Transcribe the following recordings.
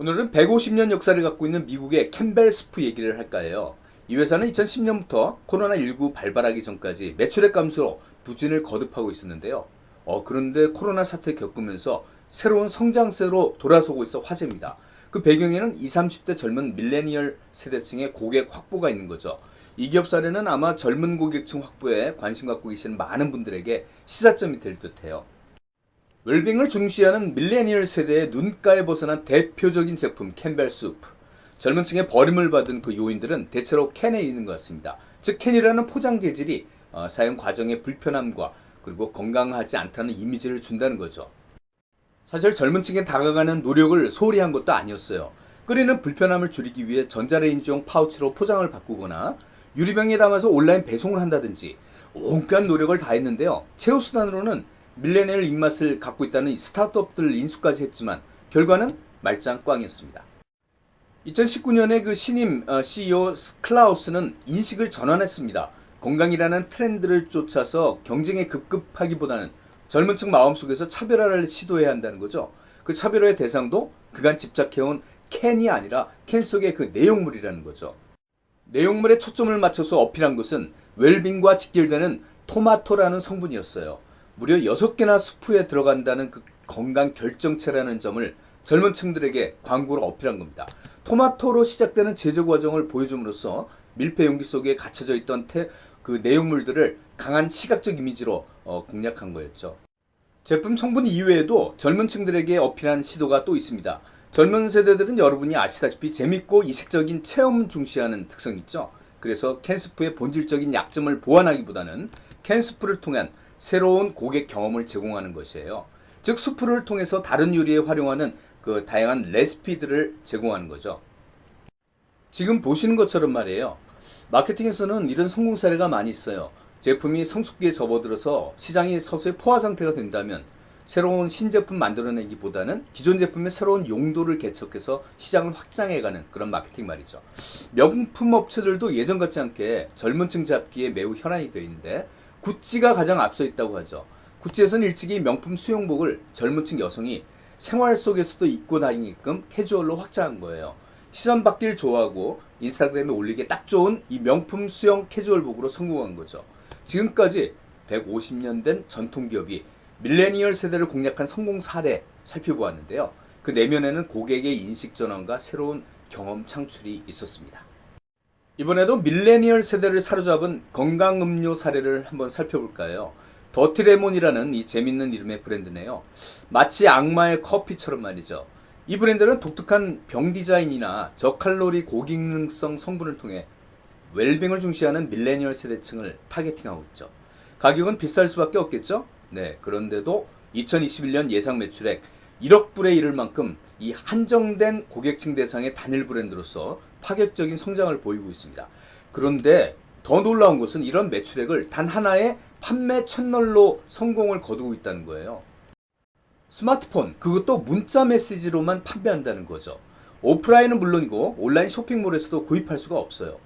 오늘은 150년 역사를 갖고 있는 미국의 캠벨 스프 얘기를 할까 해요. 이 회사는 2010년부터 코로나19 발발하기 전까지 매출액 감소로 부진을 거듭하고 있었는데요. 그런데 코로나 사태 겪으면서 새로운 성장세로 돌아서고 있어 화제입니다. 그 배경에는 20, 30대 젊은 밀레니얼 세대층의 고객 확보가 있는 거죠. 이 기업 사례는 아마 젊은 고객층 확보에 관심 갖고 계시는 많은 분들에게 시사점이 될 듯해요. 웰빙을 중시하는 밀레니얼 세대의 눈가에 벗어난 대표적인 제품 캠벨 수프. 젊은 층의 버림을 받은 그 요인들은 대체로 캔에 있는 것 같습니다. 즉 캔이라는 포장 재질이 사용 과정의 불편함과 그리고 건강하지 않다는 이미지를 준다는 거죠. 사실 젊은 층에 다가가는 노력을 소홀히 한 것도 아니었어요. 끓이는 불편함을 줄이기 위해 전자레인지용 파우치로 포장을 바꾸거나 유리병에 담아서 온라인 배송을 한다든지 온갖 노력을 다했는데요. 최후수단으로는 밀레니얼 입맛을 갖고 있다는 스타트업들 인수까지 했지만 결과는 말짱 꽝이었습니다. 2019년에 그 신임 CEO 클라우스는 인식을 전환했습니다. 건강이라는 트렌드를 쫓아서 경쟁에 급급하기보다는 젊은 층 마음속에서 차별화를 시도해야 한다는 거죠. 그 차별화의 대상도 그간 집착해온 캔이 아니라 캔 속의 그 내용물이라는 거죠. 내용물에 초점을 맞춰서 어필한 것은 웰빙과 직결되는 토마토라는 성분이었어요. 무려 6개나 수프에 들어간다는 그 건강 결정체라는 점을 젊은 층들에게 광고로 어필한 겁니다. 토마토로 시작되는 제조 과정을 보여줌으로써 밀폐 용기 속에 갇혀져 있던 그 내용물들을 강한 시각적 이미지로 공략한 거였죠. 제품 성분 이외에도 젊은 층들에게 어필한 시도가 또 있습니다. 젊은 세대들은 여러분이 아시다시피 재밌고 이색적인 체험 중시하는 특성이 있죠. 그래서 캔스프의 본질적인 약점을 보완하기보다는 캔스프를 통한 새로운 고객 경험을 제공하는 것이에요. 즉 수프를 통해서 다른 요리에 활용하는 그 다양한 레시피들을 제공하는 거죠. 지금 보시는 것처럼 말이에요. 마케팅에서는 이런 성공 사례가 많이 있어요. 제품이 성숙기에 접어들어서 시장이 서서히 포화 상태가 된다면 새로운 신제품 만들어내기보다는 기존 제품의 새로운 용도를 개척해서 시장을 확장해가는 그런 마케팅 말이죠. 명품 업체들도 예전 같지 않게 젊은 층 잡기에 매우 현안이 되어 있는데 구찌가 가장 앞서 있다고 하죠. 구찌에서는 일찍이 명품 수영복을 젊은 층 여성이 생활 속에서도 입고 다니게끔 캐주얼로 확장한 거예요. 시선 받기를 좋아하고 인스타그램에 올리기에 딱 좋은 이 명품 수영 캐주얼복으로 성공한 거죠. 지금까지 150년 된 전통기업이 밀레니얼 세대를 공략한 성공 사례 살펴보았는데요. 그 내면에는 고객의 인식 전환과 새로운 경험 창출이 있었습니다. 이번에도 밀레니얼 세대를 사로잡은 건강음료 사례를 한번 살펴볼까요? 더티레몬이라는 이 재밌는 이름의 브랜드네요. 마치 악마의 커피처럼 말이죠. 이 브랜드는 독특한 병 디자인이나 저칼로리 고기능성 성분을 통해 웰빙을 중시하는 밀레니얼 세대층을 타겟팅하고 있죠. 가격은 비쌀 수밖에 없겠죠? 네, 그런데도 2021년 예상 매출액 1억 불에 이를 만큼 이 한정된 고객층 대상의 단일 브랜드로서 파격적인 성장을 보이고 있습니다. 그런데 더 놀라운 것은 이런 매출액을 단 하나의 판매 채널로 성공을 거두고 있다는 거예요. 스마트폰, 그것도 문자 메시지로만 판매한다는 거죠. 오프라인은 물론이고 온라인 쇼핑몰에서도 구입할 수가 없어요.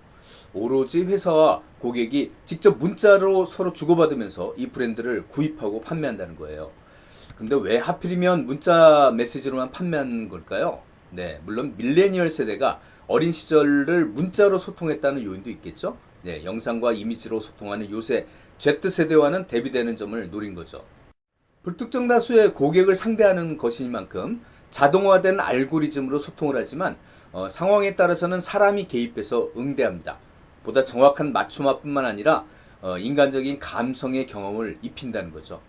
오로지 회사와 고객이 직접 문자로 서로 주고받으면서 이 브랜드를 구입하고 판매한다는 거예요. 근데 왜 하필이면 문자 메시지로만 판매하는 걸까요? 네, 물론 밀레니얼 세대가 어린 시절을 문자로 소통했다는 요인도 있겠죠. 네, 영상과 이미지로 소통하는 요새 Z세대와는 대비되는 점을 노린 거죠. 불특정 다수의 고객을 상대하는 것이니만큼 자동화된 알고리즘으로 소통을 하지만 상황에 따라서는 사람이 개입해서 응대합니다. 보다 정확한 맞춤화뿐만 아니라 인간적인 감성의 경험을 입힌다는 거죠.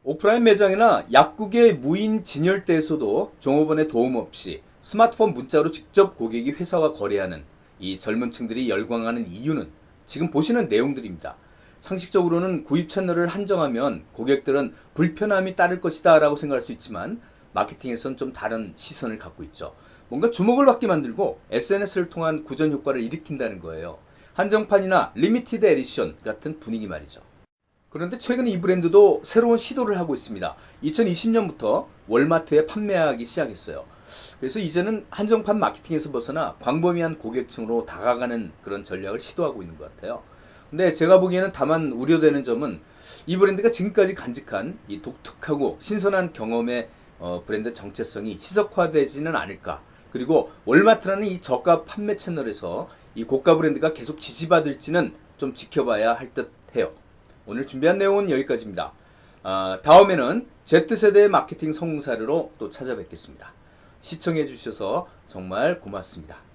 오프라인 매장이나 약국의 무인 진열대에서도 종업원의 도움 없이 스마트폰 문자로 직접 고객이 회사와 거래하는 이 젊은 층들이 열광하는 이유는 지금 보시는 내용들입니다. 상식적으로는 구입 채널을 한정하면 고객들은 불편함이 따를 것이다 라고 생각할 수 있지만 마케팅에선 좀 다른 시선을 갖고 있죠. 뭔가 주목을 받게 만들고 SNS를 통한 구전 효과를 일으킨다는 거예요. 한정판이나 리미티드 에디션 같은 분위기 말이죠. 그런데 최근 이 브랜드도 새로운 시도를 하고 있습니다. 2020년부터 월마트에 판매하기 시작했어요. 그래서 이제는 한정판 마케팅에서 벗어나 광범위한 고객층으로 다가가는 그런 전략을 시도하고 있는 것 같아요. 근데 제가 보기에는 다만 우려되는 점은 이 브랜드가 지금까지 간직한 이 독특하고 신선한 경험의 브랜드 정체성이 희석화되지는 않을까, 그리고 월마트라는 이 저가 판매 채널에서 이 고가 브랜드가 계속 지지받을지는 좀 지켜봐야 할 듯 해요. 오늘 준비한 내용은 여기까지입니다. 다음에는 Z세대의 마케팅 성공사례로 또 찾아뵙겠습니다. 시청해 주셔서 정말 고맙습니다.